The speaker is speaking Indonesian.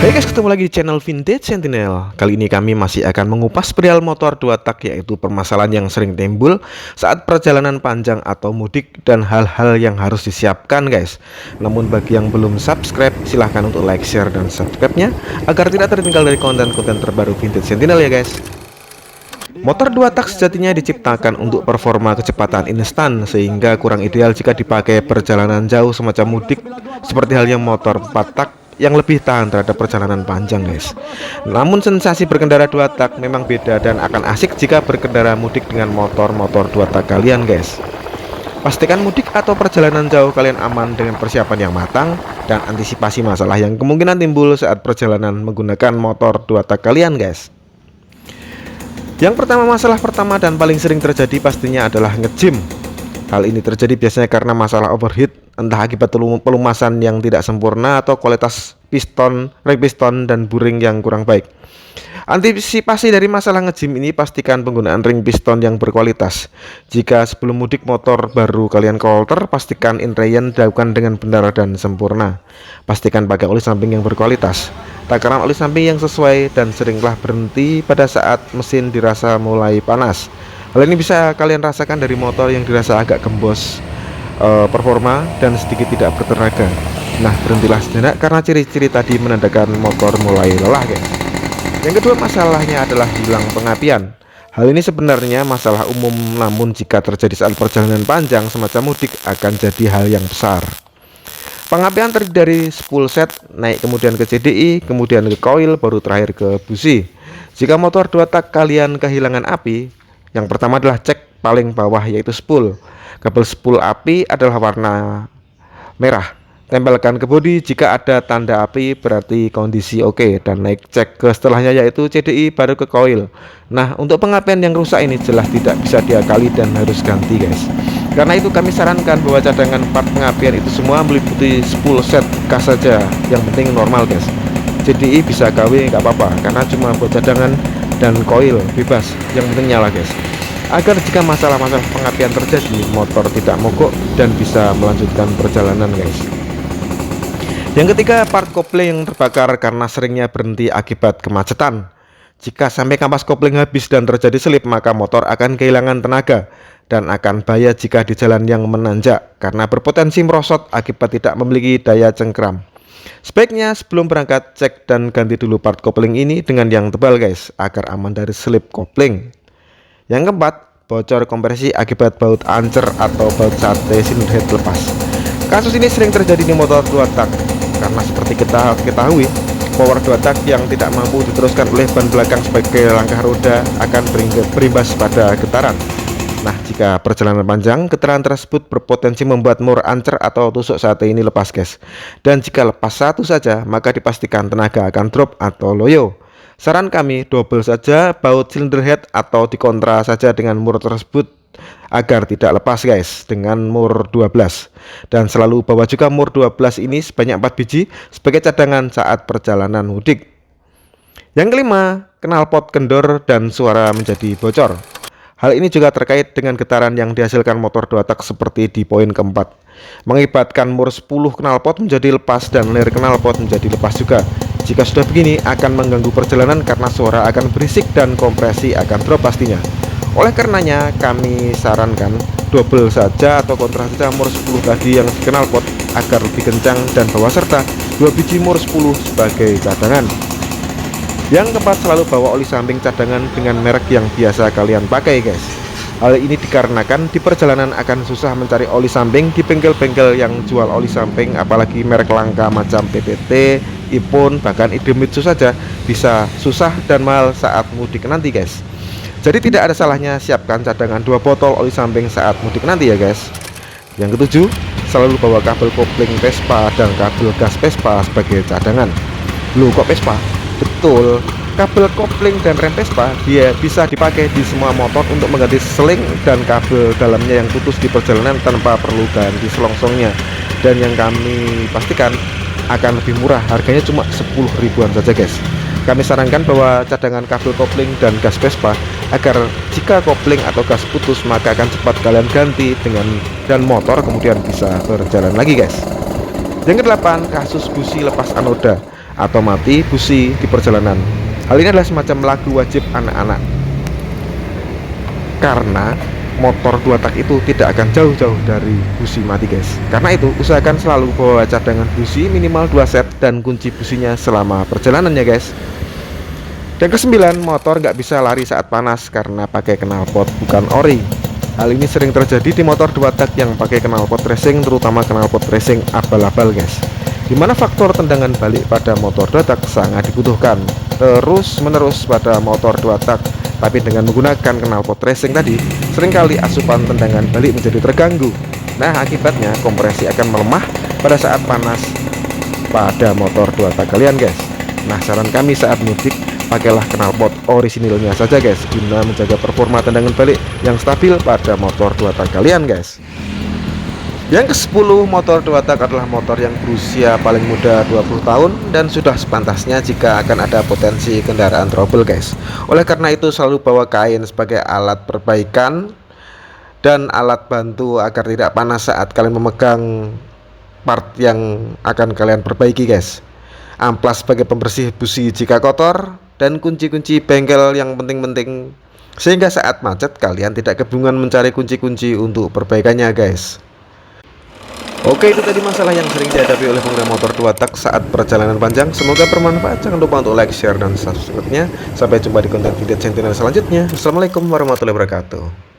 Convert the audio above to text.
Hai guys, ketemu lagi di channel Vintage Sentinel. Kali ini kami masih akan mengupas perihal motor 2 tak, yaitu permasalahan yang sering timbul saat perjalanan panjang atau mudik dan hal-hal yang harus disiapkan guys. Namun bagi yang belum subscribe, silahkan untuk like, share, dan subscribe-nya agar tidak tertinggal dari konten-konten terbaru Vintage Sentinel ya guys. Motor 2 tak sejatinya diciptakan untuk performa kecepatan instan, sehingga kurang ideal jika dipakai perjalanan jauh semacam mudik, seperti halnya motor 4 tak yang lebih tahan terhadap perjalanan panjang guys. Namun sensasi berkendara 2 tak memang beda dan akan asik jika berkendara mudik dengan motor-motor 2 tak kalian guys. Pastikan mudik atau perjalanan jauh kalian aman dengan persiapan yang matang dan antisipasi masalah yang kemungkinan timbul saat perjalanan menggunakan motor 2 tak kalian guys. Yang pertama, masalah pertama dan paling sering terjadi pastinya adalah nge-jam. Hal ini terjadi biasanya karena masalah overheat, entah akibat pelumasan yang tidak sempurna atau kualitas piston, ring piston, dan buring yang kurang baik. Antisipasi dari masalah nge-jam ini, pastikan penggunaan ring piston yang berkualitas. Jika sebelum mudik motor baru kalian kolter, pastikan inrayan dilakukan dengan benar dan sempurna. Pastikan pakai oli samping yang berkualitas, takaran oli samping yang sesuai, dan seringlah berhenti pada saat mesin dirasa mulai panas. Hal ini bisa kalian rasakan dari motor yang dirasa agak gembos performa dan sedikit tidak bertenaga. Nah, berhentilah sejenak karena ciri-ciri tadi menandakan motor mulai lelah guys. Yang kedua, masalahnya adalah hilang pengapian. Hal ini sebenarnya masalah umum, namun jika terjadi saat perjalanan panjang semacam mudik akan jadi hal yang besar. Pengapian terdiri dari spool set, naik kemudian ke CDI, kemudian ke coil, baru terakhir ke busi. Jika motor 2 tak kalian kehilangan api, yang pertama adalah cek paling bawah, yaitu spool. Kabel spool api adalah warna merah. Tempelkan ke bodi, jika ada tanda api berarti kondisi oke, dan naik cek ke setelahnya yaitu CDI baru ke coil. Nah, untuk pengapian yang rusak ini jelas tidak bisa diakali dan harus ganti guys. Karena itu kami sarankan bahwa cadangan part pengapian itu semua meliputi spool set kas saja, yang penting normal guys. CDI bisa KW nggak apa-apa, karena cuma buat cadangan, dan coil bebas, yang penting nyala guys, agar jika masalah-masalah pengapian terjadi motor tidak mogok dan bisa melanjutkan perjalanan guys. Yang ketiga, part kopling yang terbakar karena seringnya berhenti akibat kemacetan. Jika sampai kampas kopling habis dan terjadi selip, maka motor akan kehilangan tenaga dan akan bahaya jika di jalan yang menanjak karena berpotensi merosot akibat tidak memiliki daya cengkram. Sebaiknya sebelum berangkat cek dan ganti dulu part kopling ini dengan yang tebal guys, agar aman dari selip kopling. Yang keempat, bocor kompresi akibat baut ancer atau baut sate cylinder head lepas. Kasus ini sering terjadi di motor 2 tak karena seperti kita ketahui, power 2 tak yang tidak mampu diteruskan oleh ban belakang sebagai langkah roda akan berimbas pada getaran. Nah, jika perjalanan panjang, getaran tersebut berpotensi membuat mur ancer atau tusuk sate ini lepas guys. Dan jika lepas satu saja, maka dipastikan tenaga akan drop atau loyo. Saran kami, double saja baut cylinder head atau dikontra saja dengan mur tersebut agar tidak lepas guys dengan mur 12. Dan selalu bawa juga mur 12 ini sebanyak 4 biji sebagai cadangan saat perjalanan mudik. Yang kelima, knalpot kendor dan suara menjadi bocor. Hal ini juga terkait dengan getaran yang dihasilkan motor 2 tak seperti di poin keempat, mengakibatkan mur 10 knalpot menjadi lepas dan lir knalpot menjadi lepas juga. Jika sudah begini akan mengganggu perjalanan karena suara akan berisik dan kompresi akan drop pastinya. Oleh karenanya kami sarankan double saja atau kontra saja mur 10 tadi yang di knalpot agar lebih kencang, dan bawa serta 2 biji mur 10 sebagai cadangan. Yang keempat, selalu bawa oli samping cadangan dengan merek yang biasa kalian pakai guys. Hal ini dikarenakan di perjalanan akan susah mencari oli samping di bengkel-bengkel yang jual oli samping, apalagi merek langka macam PPT, Ipon, bahkan Idemitsu saja bisa susah dan mahal saat mudik nanti guys. Jadi tidak ada salahnya siapkan cadangan 2 botol oli samping saat mudik nanti ya guys. Yang ketujuh, selalu bawa kabel kopling Vespa dan kabel gas Vespa sebagai cadangan. Loh, kok Vespa? Betul, kabel kopling dan rem Vespa dia bisa dipakai di semua motor untuk mengganti seling dan kabel dalamnya yang putus di perjalanan tanpa perlu ganti selongsongnya. Dan yang kami pastikan akan lebih murah, harganya cuma 10 ribuan saja guys. Kami sarankan bahwa cadangan kabel kopling dan gas Vespa agar jika kopling atau gas putus maka akan cepat kalian ganti dan motor kemudian bisa berjalan lagi guys. Yang kedelapan, kasus busi lepas anoda. atau mati busi di perjalanan. Hal ini adalah semacam lagu wajib anak-anak, karena motor 2 tak itu tidak akan jauh-jauh dari busi mati guys. Karena itu usahakan selalu bawa cadangan busi minimal 2 set dan kunci businya selama perjalanan ya guys. Dan ke-9, motor nggak bisa lari saat panas karena pakai knalpot bukan ori. Hal ini sering terjadi di motor 2 tak yang pakai knalpot racing, terutama knalpot racing abal-abal guys, dimana faktor tendangan balik pada motor 2 tak sangat dibutuhkan terus menerus pada motor 2 tak. Tapi dengan menggunakan knalpot racing tadi, seringkali asupan tendangan balik menjadi terganggu. Nah, akibatnya kompresi akan melemah pada saat panas pada motor 2 tak kalian guys. Nah, saran kami saat mudik, pakailah knalpot orisinilnya saja guys, guna menjaga performa tendangan balik yang stabil pada motor 2 tak kalian guys. Yang ke-10, motor 2 tak adalah motor yang berusia paling muda 20 tahun dan sudah sepantasnya jika akan ada potensi kendaraan trouble guys. Oleh karena itu selalu bawa kain sebagai alat perbaikan dan alat bantu agar tidak panas saat kalian memegang part yang akan kalian perbaiki guys. Amplas sebagai pembersih busi jika kotor, dan kunci-kunci bengkel yang penting-penting, sehingga saat macet kalian tidak kebingungan mencari kunci-kunci untuk perbaikannya guys. Oke, itu tadi masalah yang sering dihadapi oleh pengendara motor 2 tak saat perjalanan panjang. Semoga bermanfaat. Jangan lupa untuk like, share, dan subscribe-nya. Sampai jumpa di konten video Sentinel selanjutnya. Assalamualaikum warahmatullahi wabarakatuh.